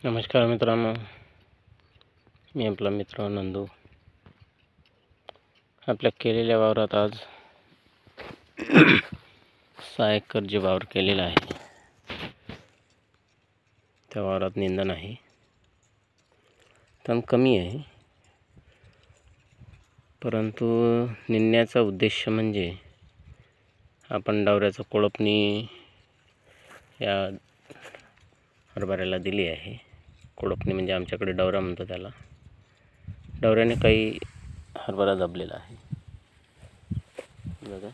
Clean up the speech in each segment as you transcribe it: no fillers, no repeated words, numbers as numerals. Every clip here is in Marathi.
नमस्कार मित्रांनो, मी आपला मित्र नंदू. आपल्या केलेल्या वावरात आज 6 एकर जे वावर केलेला आहे त्या वावरात निंदण आहे. तण कमी आहे, परंतु निंदण्याचा उद्देश म्हणजे आपण डवऱ्याचं कोळपणी या हरभऱ्याला दिली आहे. कोळपणी म्हणजे आमच्याकडे डवरा म्हणतो त्याला. डवऱ्याने काही हरभरा दबलेला आहे बघा,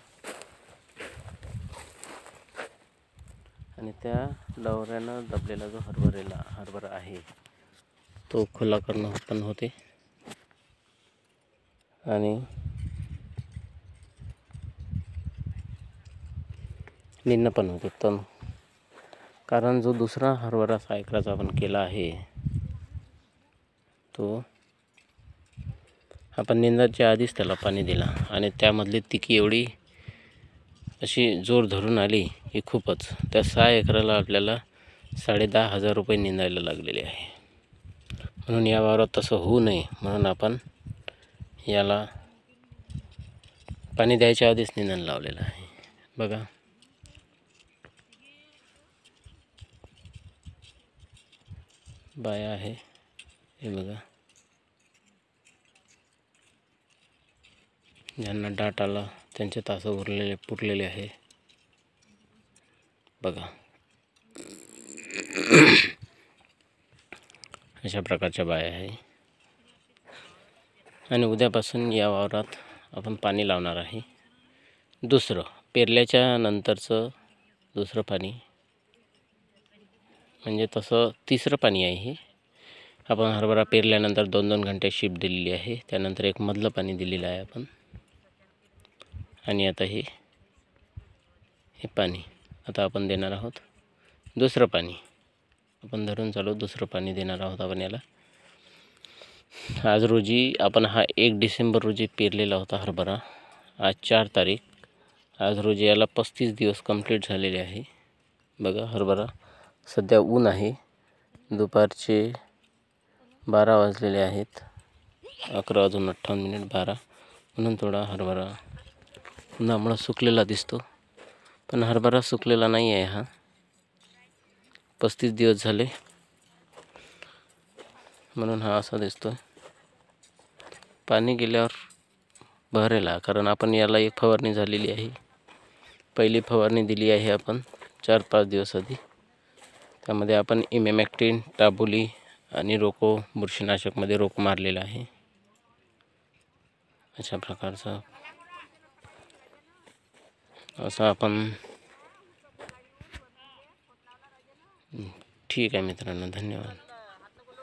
आणि त्या डवऱ्यानं दबलेला जो हरभरा आहे तो खुला करणं पण होते आणि निंदणं पण होते. तण कारण जो दुसरा हरभरा 6 एकराचा आपण केला आहे तो आपण निंदाच्या आधीच त्याला पाणी दिला आणि त्यामधली तिकी एवढी अशी जोर धरून आली की खूपच. त्या 6 एकराला आपल्याला 10,500 रुपये निंदायला लागलेले आहे. म्हणून या वावरात तसं होऊ नये म्हणून आपण याला पाणी द्यायच्या आधीच निंदण लावलेलं आहे. बघा, बाया आहे हे बघा, ज्यांना डाट आला त्यांचे तास पुरलेले आहे बघा. अशा प्रकारच्या बाया आहे आणि उद्यापासून या वावरात आपण पाणी लावणार आहे. दुसरं पेरल्याच्या नंतरचं दुसरं पाणी म्हणजे तसं तिसरं पाणी आहे हे. आपण हरभरा पेरल्यानंतर 2-2 घंटे शिप दिलेली आहे, त्यानंतर एक मधलं पाणी दिलेलं आहे आपण. आणि आता हे पाणी आता आपण देणार आहोत दुसरं पाणी. आपण धरून चालू दुसरं पाणी देणार आहोत आपण याला. आज रोजी आपण हा 1 डिसेंबर रोजी पेरलेला होता हरभरा. आज 4 तारीख. आज रोजी याला 35 दिवस कंप्लीट झालेले आहे बघा. हरभरा सध्या ऊन आहे, दुपारचे 12 वाजलेले आहेत, 11:58 12, म्हणून थोडा हरभरा उन्हामुळे सुकलेला दिसतो, पण हरभरा सुकलेला नाही आहे. हा 35 दिवस झाले म्हणून हा असा दिसतोय. पाणी गेल्यावर भरेला, कारण आपण याला एक फवारणी झालेली आहे. पहिली फवारणी दिली आहे आपण 4-5 दिवस आधी. त्यामध्ये आपण इमेमॅक्टिन, टाबोली आणि रोको बुरशीनाशकमध्ये रोको मारलेला आहे. अशा प्रकारचा असं आपण. ठीक आहे मित्रांनो, धन्यवाद.